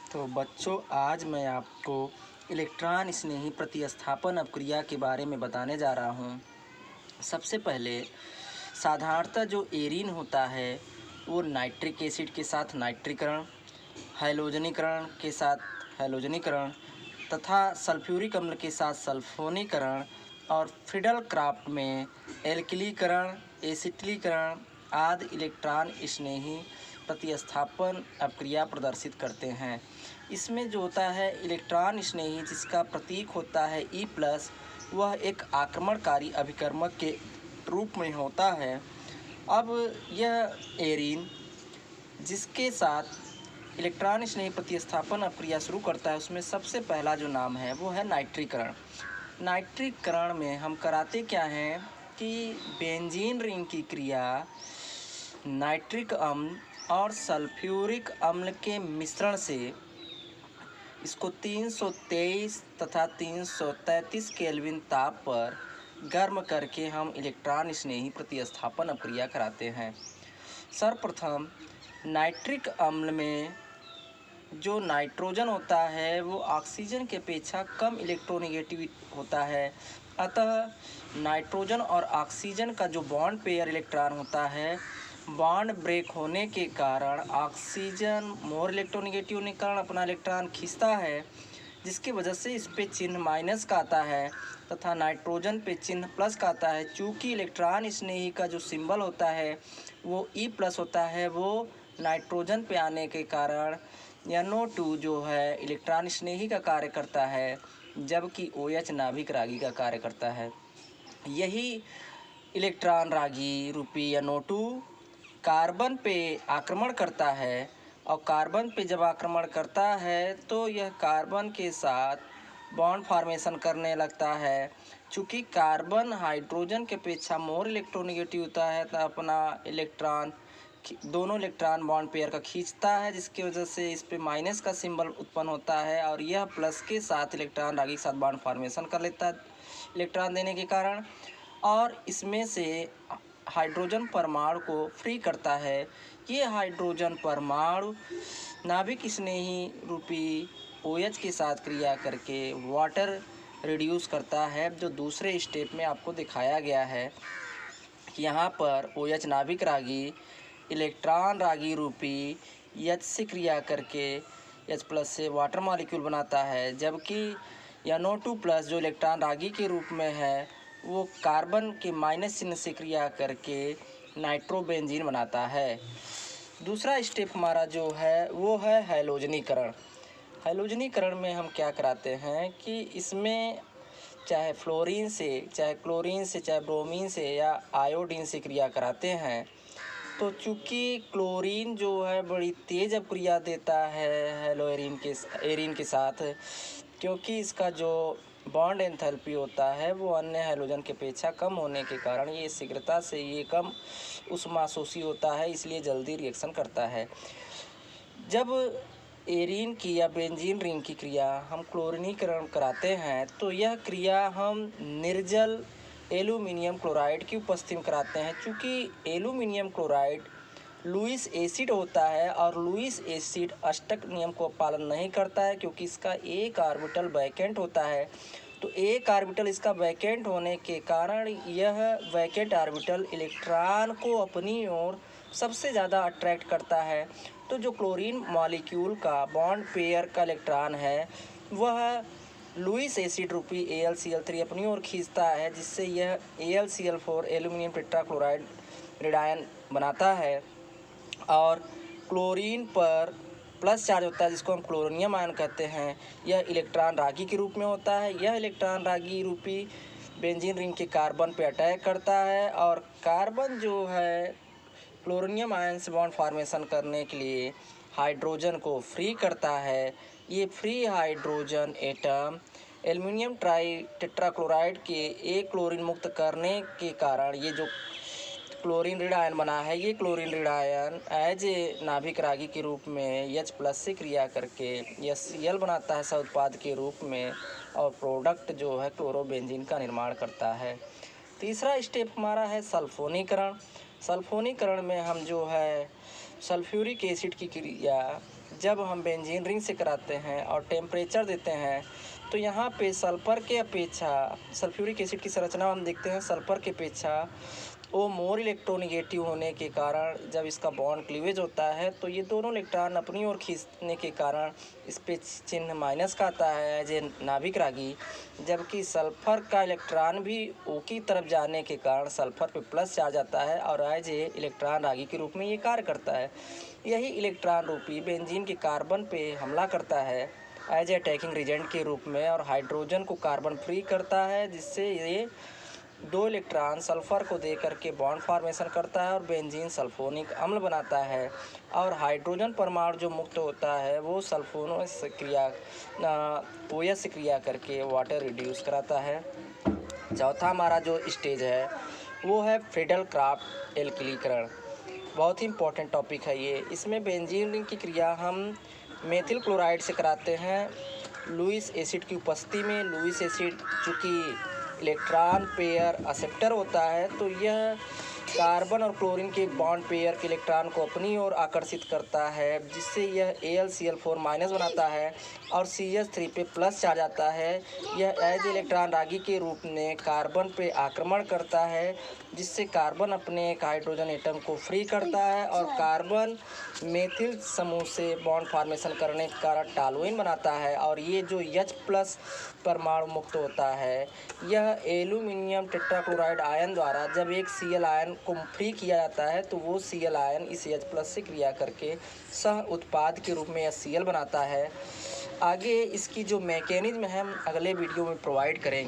तो बच्चों, आज मैं आपको इलेक्ट्रॉन स्नेही प्रतिस्थापन अपक्रिया के बारे में बताने जा रहा हूँ। सबसे पहले साधारणतः जो एरीन होता है वो नाइट्रिक एसिड के साथ नाइट्रीकरण, हैलोजनीकरण के साथ हैलोजनीकरण तथा सल्फ्यूरिक अम्ल के साथ सल्फोनीकरण और फ्रीडल क्राफ्ट में एल्किलीकरण, एसिटिलीकरण आदि इलेक्ट्रॉन स्नेही प्रतिस्थापन अपक्रिया प्रदर्शित करते हैं। इसमें जो होता है इलेक्ट्रॉन स्नेही जिसका प्रतीक होता है E+, वह एक आक्रमणकारी अभिकर्मक के रूप में होता है। अब यह एरीन जिसके साथ इलेक्ट्रॉन स्नेही प्रतिस्थापन अपक्रिया शुरू करता है उसमें सबसे पहला जो नाम है वो है नाइट्रीकरण। नाइट्रीकरण में हम कराते क्या हैं कि बेंजीन रिंग की क्रिया नाइट्रिक अम्ल और सल्फ्यूरिक अम्ल के मिश्रण से इसको 323 तथा 333 केल्विन ताप पर गर्म करके हम इलेक्ट्रॉन स्नेही प्रतिस्थापन अपक्रिया कराते हैं। सर्वप्रथम नाइट्रिक अम्ल में जो नाइट्रोजन होता है वो ऑक्सीजन के अपेक्षा कम इलेक्ट्रोनेगेटिव होता है। अतः नाइट्रोजन और ऑक्सीजन का जो बॉन्ड पेयर इलेक्ट्रॉन होता है, बॉन्ड ब्रेक होने के कारण ऑक्सीजन मोर इलेक्ट्रोनेगेटिव होने के कारण अपना इलेक्ट्रॉन खींचता है, जिसकी वजह से इस पे चिन्ह माइनस का आता है तथा नाइट्रोजन पे चिन्ह प्लस का आता है। चूँकि इलेक्ट्रॉन स्नेही का जो सिंबल होता है वो E+ होता है, वो नाइट्रोजन पे आने के कारण NO2 जो है इलेक्ट्रॉन स्नेही का कार्य करता है, जबकि OH नाभिक रागी का कार्य करता है। यही इलेक्ट्रॉन रागी रूपी NO2 कार्बन पे आक्रमण करता है और कार्बन पे जब आक्रमण करता है तो यह कार्बन के साथ बॉन्ड फॉर्मेशन करने लगता है। चूँकि कार्बन हाइड्रोजन के अपेक्षा मोर इलेक्ट्रोनेगेटिव होता है तो अपना इलेक्ट्रॉन दोनों इलेक्ट्रॉन बॉन्ड पेयर का खींचता है, जिसकी वजह से इस पे माइनस का सिंबल उत्पन्न होता है और यह प्लस के साथ इलेक्ट्रॉन रागी के साथ बॉन्ड फॉर्मेशन कर लेता है इलेक्ट्रॉन देने के कारण, और इसमें से हाइड्रोजन परमाणु को फ्री करता है। ये हाइड्रोजन परमाणु नाभिक स्नेही रूपी OH के साथ क्रिया करके वाटर रिड्यूस करता है, जो दूसरे स्टेप में आपको दिखाया गया है कि यहाँ पर OH नाभिक रागी इलेक्ट्रॉन रागी रूपी H से क्रिया करके H+ से वाटर मॉलिक्यूल बनाता है, जबकि NO2+ जो इलेक्ट्रॉन रागी के रूप में है वो कार्बन के माइनस चिन्ह से क्रिया करके नाइट्रोबेंजीन बनाता है। दूसरा स्टेप हमारा जो है वो है हैलोजनीकरण। हैलोजनीकरण में हम क्या कराते हैं कि इसमें चाहे फ्लोरीन से, चाहे क्लोरीन से, चाहे ब्रोमीन से या आयोडीन से क्रिया कराते हैं। तो चूँकि क्लोरीन जो है बड़ी तेज़ अपक्रिया देता है एरीन के साथ, क्योंकि इसका जो बॉन्ड एंथैल्पी होता है वो अन्य हैलोजन के अपेक्षा कम होने के कारण ये शीघ्रता से ये कम उष्माशोषी होता है, इसलिए जल्दी रिएक्शन करता है। जब एरीन की या बेंजीन रिंग की क्रिया हम क्लोरीनीकरण कराते हैं तो यह क्रिया हम निर्जल एल्यूमिनियम क्लोराइड की उपस्थिति में कराते हैं। चूँकि एल्यूमिनियम क्लोराइड लुईस एसिड होता है और लुईस एसिड अष्टक नियम को पालन नहीं करता है, क्योंकि इसका एक ऑर्बिटल वैकेंट होता है। तो एक ऑर्बिटल इसका वैकेंट होने के कारण यह वैकेंट ऑर्बिटल इलेक्ट्रॉन को अपनी ओर सबसे ज़्यादा अट्रैक्ट करता है। तो जो क्लोरीन मॉलिक्यूल का बॉन्ड पेयर का इलेक्ट्रॉन है वह लुईस एसिड रूपी AlCl3 अपनी ओर खींचता है, जिससे यह AlCl4 एल्यूमिनियम टेट्राक्लोराइड रेडायन बनाता है और क्लोरीन पर प्लस चार्ज होता है, जिसको हम क्लोरीनियम आयन कहते हैं। यह इलेक्ट्रॉन रागी के रूप में होता है। यह इलेक्ट्रॉन रागी रूपी बेंजीन रिंग के कार्बन पे अटैक करता है और कार्बन जो है क्लोरीनियम आयन से बॉन्ड फॉर्मेशन करने के लिए हाइड्रोजन को फ्री करता है। ये free hydrogen atom aluminium try tetrachloride के एक क्लोरीन मुक्त करने के कारण ये जो क्लोरीन ऋण आयन बना है, ये क्लोरीन ऋण आयन एज ए नाभिक रागी के रूप में H+ से क्रिया करके HCl बनाता है सह उत्पाद के रूप में, और प्रोडक्ट जो है क्लोरोबेंजीन का निर्माण करता है। तीसरा स्टेप हमारा है सल्फोनीकरण। सल्फोनीकरण में हम जो है सल्फ्यूरिक एसिड की क्रिया जब हम बेंजीन रिंग से कराते हैं और टेम्परेचर देते हैं तो यहाँ पे सल्फ़र के अपेक्षा सल्फ्यूरिक एसिड की संरचना हम देखते हैं सल्फ़र के अपेक्षा वो मोर इलेक्ट्रोनेगेटिव होने के कारण जब इसका बॉन्ड क्लीवेज होता है तो ये दोनों इलेक्ट्रॉन अपनी ओर खींचने के कारण इस पे चिन्ह माइनस का आता है एज ए नाभिक रागी, जबकि सल्फ़र का इलेक्ट्रॉन भी ओ की तरफ जाने के कारण सल्फ़र पे प्लस चार्ज आता है और एज ए इलेक्ट्रॉन रागी के रूप में ये कार्य करता है। यही इलेक्ट्रॉन रूपी बेंजीन के कार्बन पे हमला करता है एज ए अटैकिंग एजेंट के रूप में और हाइड्रोजन को कार्बन फ्री करता है, जिससे ये दो इलेक्ट्रॉन सल्फ़र को दे करके बॉन्ड फॉर्मेशन करता है और बेंजीन सल्फोनिक अम्ल बनाता है और हाइड्रोजन परमाणु जो मुक्त होता है वो सल्फोनस क्रिया OH से क्रिया करके वाटर रिड्यूस कराता है। चौथा हमारा जो स्टेज है वो है फ्रीडल क्राफ्ट एल्किलीकरण। बहुत ही इम्पोर्टेंट टॉपिक है ये। इसमें बेंजीन रिंग की क्रिया हम मेथिल क्लोराइड से कराते हैं लुईस एसिड की उपस्थिति में। लुईस एसिड चूँकि इलेक्ट्रॉन पेयर एक्सेप्टर होता है तो यह कार्बन और क्लोरीन के बॉन्ड पेयर के इलेक्ट्रॉन को अपनी ओर आकर्षित करता है, जिससे यह AlCl4 माइनस बनाता है और CH3 पे प्लस चार्ज आता है। यह एज इलेक्ट्रॉन रागी के रूप में कार्बन पे आक्रमण करता है, जिससे कार्बन अपने एक हाइड्रोजन एटम को फ्री करता है और कार्बन मेथिल समूह से बॉन्ड फॉर्मेशन करने के कारण टॉलुइन बनाता है और ये जो H+ परमाणु मुक्त होता है यह एल्यूमिनियम टेट्राक्लोराइड आयन द्वारा जब एक Cl आयन को फ्री किया जाता है तो वो Cl आयन इस H+ से क्रिया करके सह उत्पाद के रूप में HCl बनाता है। आगे इसकी जो मैकेनिज्म है हम अगले वीडियो में प्रोवाइड करेंगे।